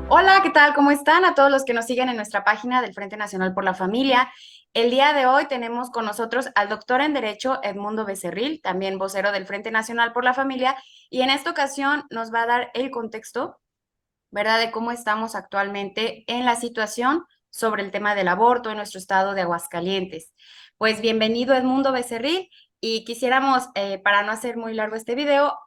Hola, ¿qué tal? ¿Cómo están? A todos los que nos siguen en nuestra página del Frente Nacional por la Familia. El día de hoy tenemos con nosotros al doctor en Derecho Edmundo Becerril, también vocero del Frente Nacional por la Familia, y en esta ocasión nos va a dar el contexto, ¿verdad?, de cómo estamos actualmente en la situación sobre el tema del aborto en nuestro estado de Aguascalientes. Pues bienvenido Edmundo Becerril y quisiéramos, para no hacer muy largo este video,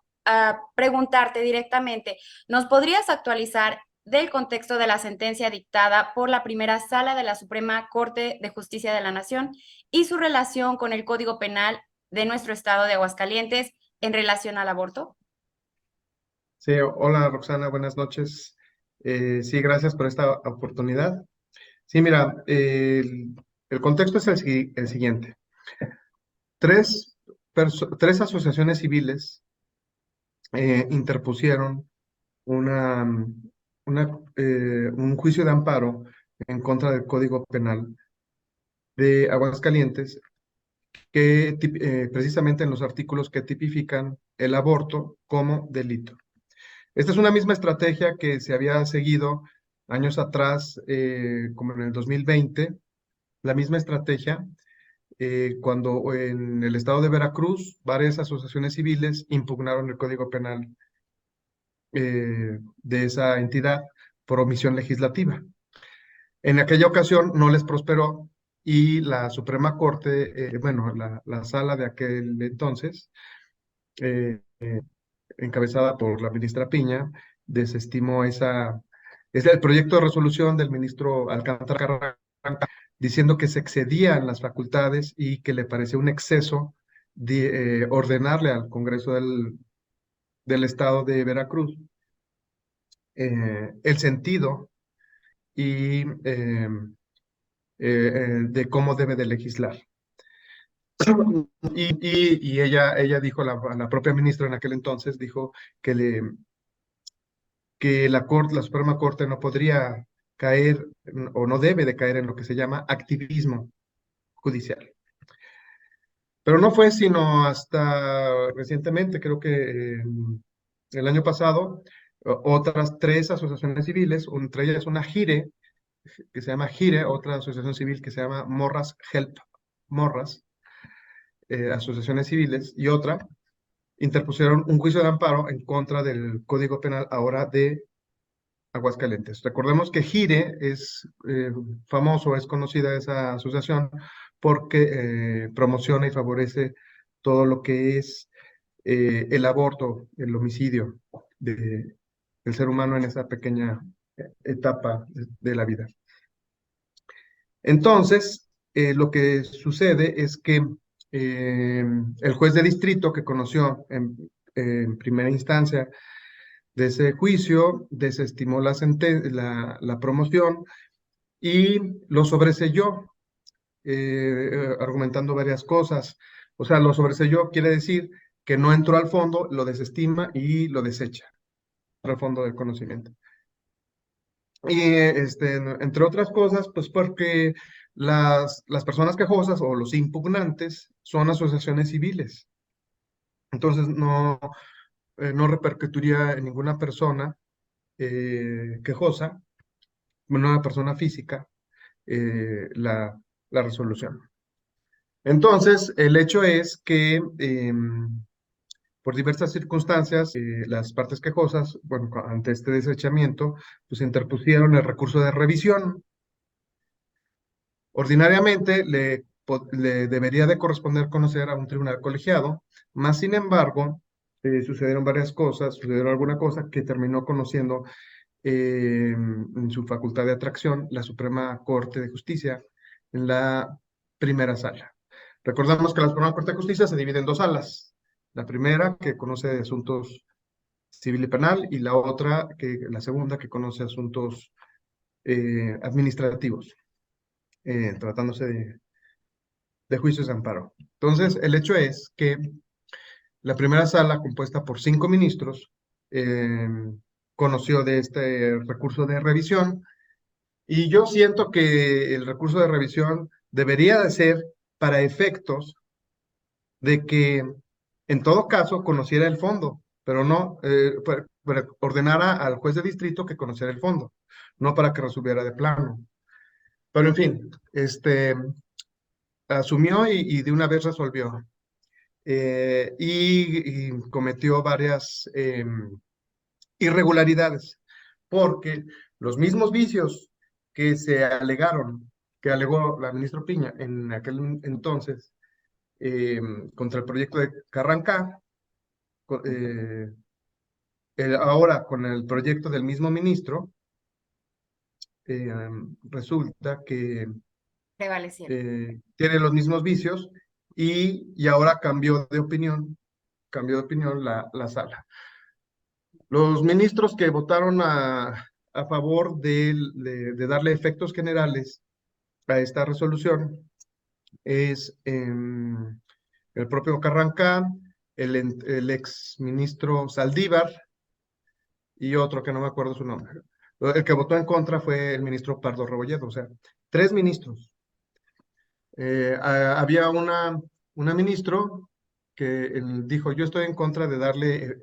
preguntarte directamente, ¿nos podrías actualizar del contexto de la sentencia dictada por la primera sala de la Suprema Corte de Justicia de la Nación y su relación con el Código Penal de nuestro estado de Aguascalientes en relación al aborto? Sí, hola Roxana, buenas noches. Sí, gracias por esta oportunidad. Sí, mira, el contexto es el siguiente. Tres asociaciones civiles interpusieron una, un juicio de amparo en contra del Código Penal de Aguascalientes, que precisamente en los artículos que tipifican el aborto como delito. Esta es una misma estrategia que se había seguido años atrás, como en el 2020, la misma estrategia cuando en el estado de Veracruz varias asociaciones civiles impugnaron el Código Penal de esa entidad por omisión legislativa. En aquella ocasión no les prosperó y la Suprema Corte, bueno, la sala de aquel entonces, eh, encabezada por la ministra Piña, desestimó es el proyecto de resolución del ministro Alcántara Carranca, diciendo que se excedían las facultades y que le parecía un exceso de ordenarle al Congreso del Estado de Veracruz el sentido y de cómo debe de legislar. Y ella dijo, la propia ministra en aquel entonces, dijo que que la Suprema Corte no podría caer o no debe de caer en lo que se llama activismo judicial. Pero no fue sino hasta recientemente, creo que el año pasado, otras tres asociaciones civiles, entre ellas una GIRE, que se llama GIRE, otra asociación civil que se llama Morras Help Morras, asociaciones civiles, y otra, interpusieron un juicio de amparo en contra del Código Penal ahora de Aguascalientes. Recordemos que GIRE es famoso, es conocida esa asociación porque promociona y favorece todo lo que es el aborto, el homicidio del ser humano en esa pequeña etapa de la vida. Entonces, lo que sucede es que el juez de distrito que conoció en primera instancia de ese juicio, desestimó la promoción y lo sobreseyó, argumentando varias cosas. O sea, lo sobreseyó quiere decir que no entró al fondo, lo desestima y lo desecha al fondo del conocimiento. Y entre otras cosas, pues porque las personas quejosas o los impugnantes son asociaciones civiles. Entonces, no repercutiría en ninguna persona quejosa, una persona física, la resolución. Entonces, el hecho es que por diversas circunstancias, las partes quejosas, bueno, ante este desechamiento, pues interpusieron el recurso de revisión. Ordinariamente le debería de corresponder conocer a un tribunal colegiado, más sin embargo, sucedieron varias cosas, sucedieron alguna cosa que terminó conociendo en su facultad de atracción la Suprema Corte de Justicia en la primera sala. Recordamos que la Suprema Corte de Justicia se divide en dos salas. La primera, que conoce asuntos civil y penal, y la segunda, que conoce asuntos administrativos, tratándose de juicios de amparo. Entonces, el hecho es que la primera sala, compuesta por 5 ministros, eh, conoció de este recurso de revisión. Y yo siento que el recurso de revisión debería de ser para efectos de que en todo caso conociera el fondo, pero no ordenara al juez de distrito que conociera el fondo. no para que resolviera de plano. Pero en fin, asumió y de una vez resolvió. Y cometió varias irregularidades, porque los mismos vicios que se alegaron, que alegó la ministra Piña en aquel entonces eh, contra el proyecto de Carrancá, co- eh, ahora con el proyecto del mismo ministro, resulta que Prevalecieron. tiene los mismos vicios y ahora cambió de opinión la sala. Los ministros que votaron a favor de darle efectos generales a esta resolución es el propio Carrancá, el ex ministro Saldívar y otro que no me acuerdo su nombre. El que votó en contra fue el ministro Pardo Rebolledo, o sea, tres ministros. Había una ministro que dijo, yo estoy en contra de darle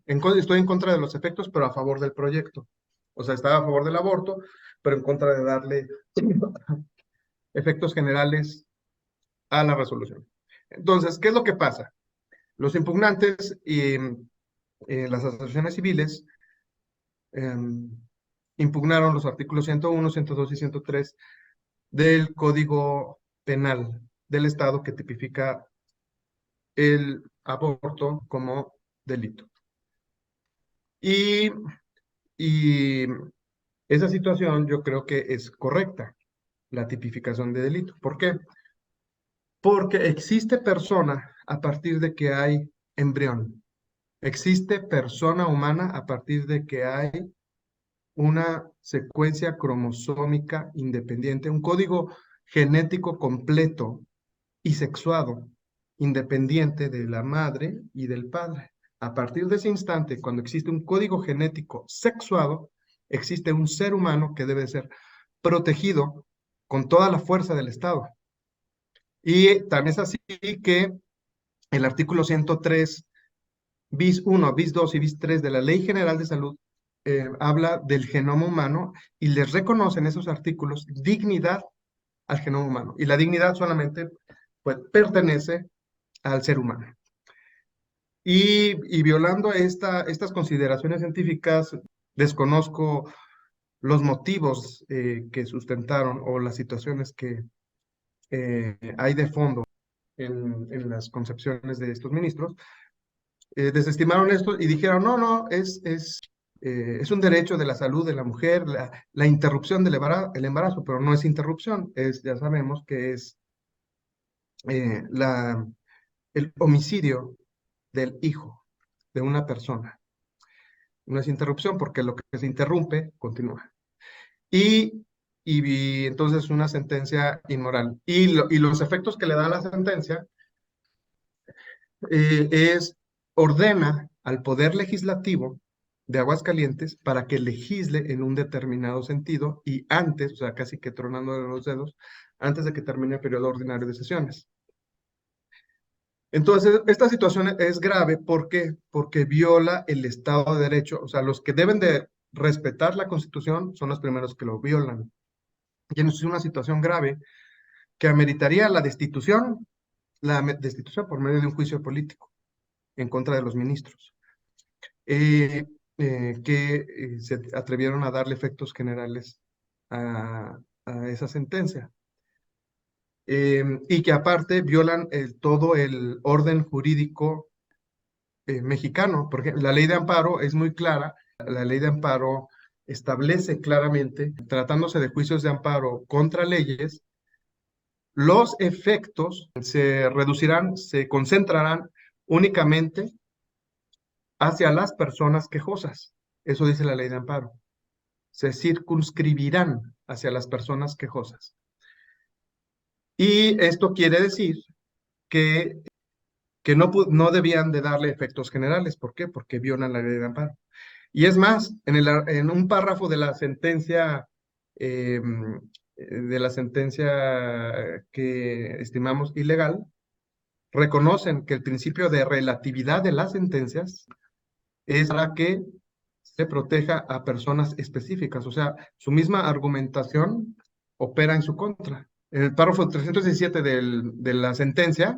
estoy en contra de los efectos, pero a favor del proyecto. O sea, estaba a favor del aborto, pero en contra de darle efectos generales a la resolución. Entonces, ¿qué es lo que pasa? Los impugnantes y las asociaciones civiles em, impugnaron los artículos 101, 102 y 103 del Código Penal del Estado que tipifica el aborto como delito. Y, y esa situación yo creo que es correcta, la tipificación de delito. ¿Por qué? Porque existe persona a partir de que hay embrión. Existe persona humana a partir de que hay una secuencia cromosómica independiente, un código genético completo y sexuado, independiente de la madre y del padre. A partir de ese instante, cuando existe un código genético sexuado, existe un ser humano que debe ser protegido con toda la fuerza del Estado. Y tan es así que el artículo 103 bis 1, bis 2 y bis 3 de la Ley General de Salud habla del genoma humano y les reconocen esos artículos dignidad al genoma humano. Y la dignidad solamente pues, pertenece al ser humano. Y violando estas consideraciones científicas, desconozco los motivos que sustentaron o las situaciones que hay de fondo en las concepciones de estos ministros. Desestimaron esto y dijeron, no, no, es un derecho de la salud de la mujer, la interrupción del embarazo, pero no es interrupción, ya sabemos que es eh, la, el homicidio del hijo de una persona. No es interrupción porque lo que se interrumpe continúa. Y, entonces una sentencia inmoral. Y los efectos que le da la sentencia ordena al Poder Legislativo de Aguascalientes para que legisle en un determinado sentido y antes, o sea, casi que tronando los dedos, antes de que termine el periodo ordinario de sesiones. Entonces, esta situación es grave porque viola el Estado de Derecho, o sea, los que deben de respetar la Constitución son los primeros que lo violan. Y es una situación grave que ameritaría la destitución por medio de un juicio político en contra de los ministros, que se atrevieron a darle efectos generales a esa sentencia. Y que aparte violan todo el orden jurídico mexicano, porque la ley de amparo es muy clara, la ley de amparo establece claramente, tratándose de juicios de amparo contra leyes, los efectos se reducirán, se concentrarán únicamente hacia las personas quejosas. Eso dice la ley de amparo. Se circunscribirán hacia las personas quejosas. Y esto quiere decir que, no debían de darle efectos generales. ¿Por qué? Porque violan la ley de amparo. Y es más, en un párrafo eh, de la sentencia que estimamos ilegal, reconocen que el principio de relatividad de las sentencias es para que se proteja a personas específicas, o sea, su misma argumentación opera en su contra. En el párrafo 317 de la sentencia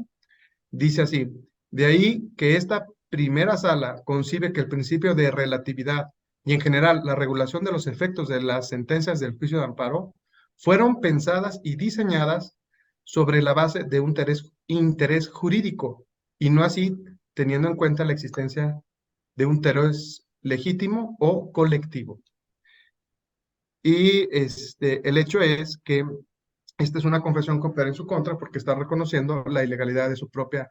dice así: de ahí que esta primera sala concibe que el principio de relatividad y en general la regulación de los efectos de las sentencias del juicio de amparo fueron pensadas y diseñadas sobre la base de un interés jurídico y no así teniendo en cuenta la existencia de un interés legítimo o colectivo. Y el hecho es que esta es una confesión que opera en su contra porque está reconociendo la ilegalidad de su propia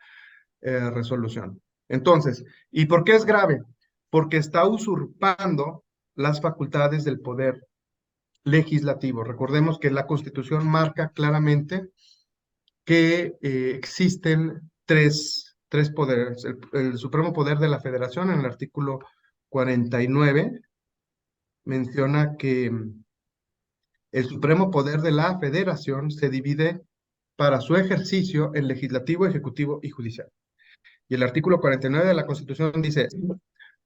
resolución. Entonces, ¿y por qué es grave? Porque está usurpando las facultades del poder legislativo. Recordemos que la Constitución marca claramente que existen tres poderes. El supremo poder de la Federación, en el artículo 49, menciona que el supremo poder de la Federación se divide para su ejercicio en legislativo, ejecutivo y judicial. Y el artículo 49 de la Constitución dice: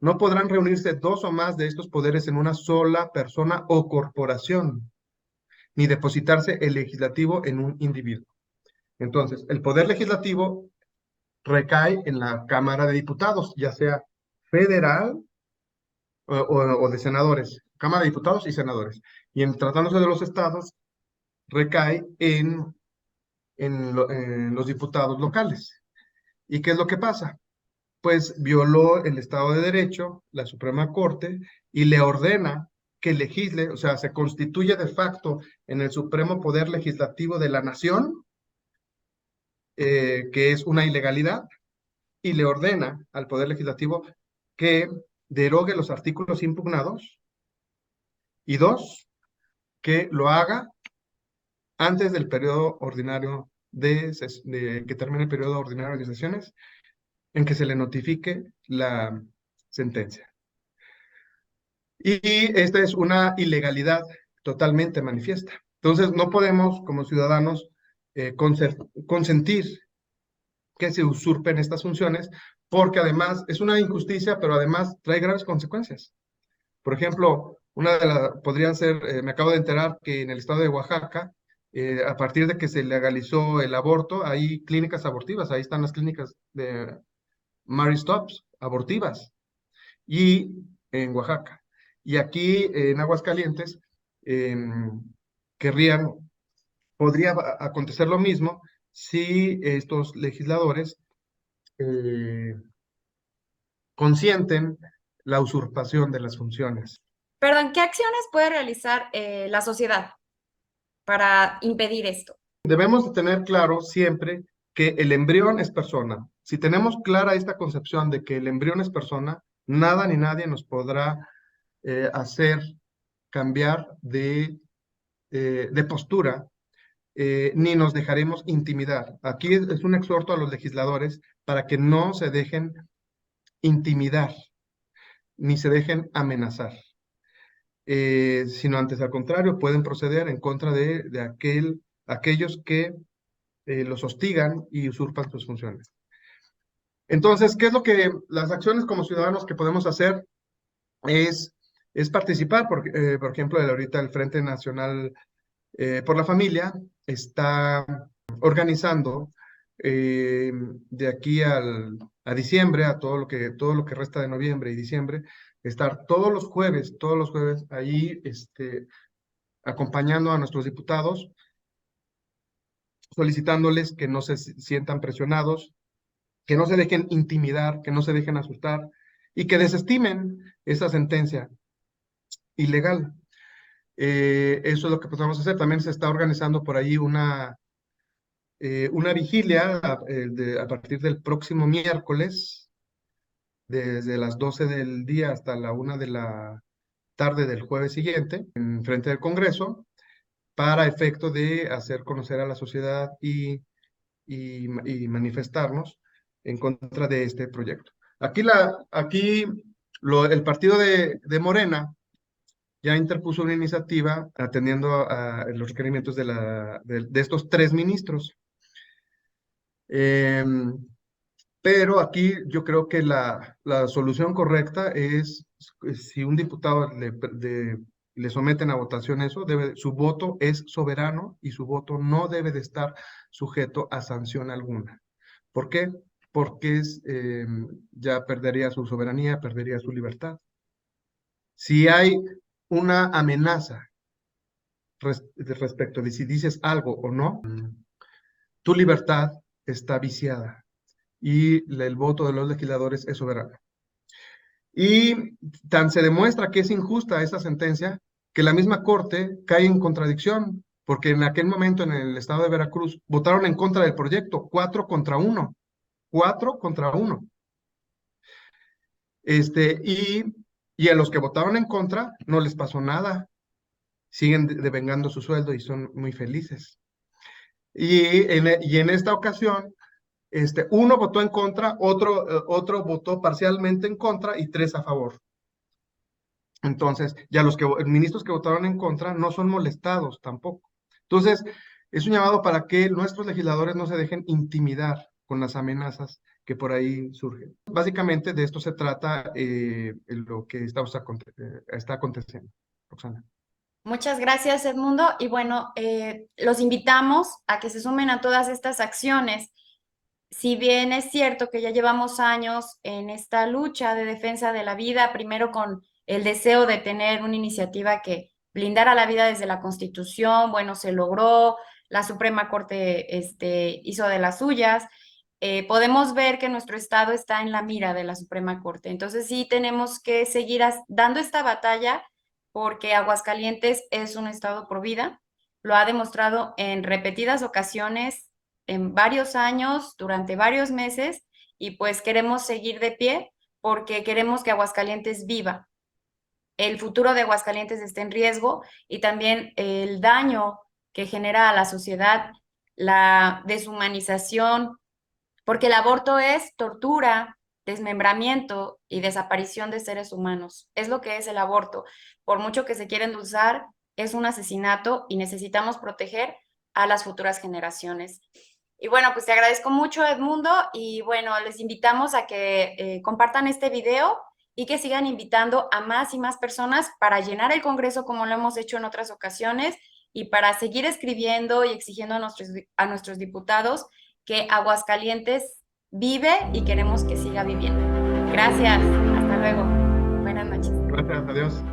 no podrán reunirse dos o más de estos poderes en una sola persona o corporación, ni depositarse el legislativo en un individuo. Entonces, el poder legislativo recae en la Cámara de Diputados, ya sea federal o de senadores, Cámara de Diputados y senadores. Y en tratándose de los estados, recae en los diputados locales. ¿Y qué es lo que pasa? Pues violó el Estado de Derecho, la Suprema Corte, y le ordena que legisle, o sea, se constituye de facto en el supremo poder legislativo de la nación, que es una ilegalidad, y le ordena al Poder Legislativo que derogue los artículos impugnados, y dos, que lo haga antes del periodo ordinario de que termine el periodo ordinario de sesiones, en que se le notifique la sentencia. Y esta es una ilegalidad totalmente manifiesta. Entonces, no podemos, como ciudadanos, consentir que se usurpen estas funciones, porque además es una injusticia, pero además trae graves consecuencias. Por ejemplo, una de las podrían ser, me acabo de enterar que en el estado de Oaxaca, a partir de que se legalizó el aborto, hay clínicas abortivas, ahí están las clínicas de Mary Stops abortivas, y en Oaxaca. Y aquí en Aguascalientes, querrían, podría acontecer lo mismo si estos legisladores eh, consienten la usurpación de las funciones. Perdón, ¿qué acciones puede realizar la sociedad para impedir esto? Debemos de tener claro siempre que el embrión es persona. Si tenemos clara esta concepción de que el embrión es persona, nada ni nadie nos podrá hacer cambiar de postura, ni nos dejaremos intimidar. Aquí es un exhorto a los legisladores para que no se dejen intimidar, ni se dejen amenazar, sino antes al contrario, pueden proceder en contra de aquellos que los hostigan y usurpan sus funciones. Entonces, ¿qué es lo que las acciones como ciudadanos que podemos hacer? Es, es participar, por ejemplo, ahorita el Frente Nacional por la Familia está organizando de aquí a diciembre, a todo lo que resta de noviembre y diciembre, estar todos los jueves ahí acompañando a nuestros diputados, solicitándoles que no se sientan presionados, que no se dejen intimidar, que no se dejen asustar y que desestimen esa sentencia ilegal. Eso es lo que podemos hacer. También se está organizando por ahí una vigilia a partir del próximo miércoles, desde las 12 del día hasta la 1 de la tarde del jueves siguiente, en frente del Congreso, para efecto de hacer conocer a la sociedad y manifestarnos en contra de este proyecto. El partido de Morena ya interpuso una iniciativa atendiendo a los requerimientos de estos tres ministros. Pero aquí yo creo que la solución correcta es, si un diputado le someten a votación eso, su voto es soberano y su voto no debe de estar sujeto a sanción alguna. ¿Por qué? Porque ya perdería su soberanía, perdería su libertad. Si hay una amenaza respecto de si dices algo o no, tu libertad está viciada y el voto de los legisladores es soberano. Y tan se demuestra que es injusta esa sentencia que la misma Corte cae en contradicción, porque en aquel momento en el estado de Veracruz votaron en contra del proyecto, 4-1, 4-1. Y, y a los que votaron en contra no les pasó nada, siguen devengando su sueldo y son muy felices. Y en esta ocasión, uno votó en contra, otro votó parcialmente en contra y 3 a favor. Entonces, ya los ministros que votaron en contra no son molestados tampoco. Entonces, es un llamado para que nuestros legisladores no se dejen intimidar con las amenazas que por ahí surgen. Básicamente de esto se trata lo que está aconteciendo. Roxana. Muchas gracias, Edmundo. Y bueno, los invitamos a que se sumen a todas estas acciones. Si bien es cierto que ya llevamos años en esta lucha de defensa de la vida, primero con el deseo de tener una iniciativa que blindara la vida desde la Constitución, bueno, se logró, la Suprema Corte hizo de las suyas. Podemos ver que nuestro estado está en la mira de la Suprema Corte. Entonces sí tenemos que seguir dando esta batalla porque Aguascalientes es un estado pro vida, lo ha demostrado en repetidas ocasiones, en varios años, durante varios meses, y pues queremos seguir de pie porque queremos que Aguascalientes viva. El futuro de Aguascalientes está en riesgo y también el daño que genera a la sociedad, la deshumanización, porque el aborto es tortura, desmembramiento y desaparición de seres humanos. Es lo que es el aborto. Por mucho que se quiera endulzar, es un asesinato y necesitamos proteger a las futuras generaciones. Y bueno, pues te agradezco mucho, Edmundo, y bueno, les invitamos a que compartan este video y que sigan invitando a más y más personas para llenar el Congreso como lo hemos hecho en otras ocasiones y para seguir escribiendo y exigiendo a nuestros diputados que Aguascalientes vive y queremos que siga viviendo. Gracias, hasta luego. Buenas noches. Gracias, adiós.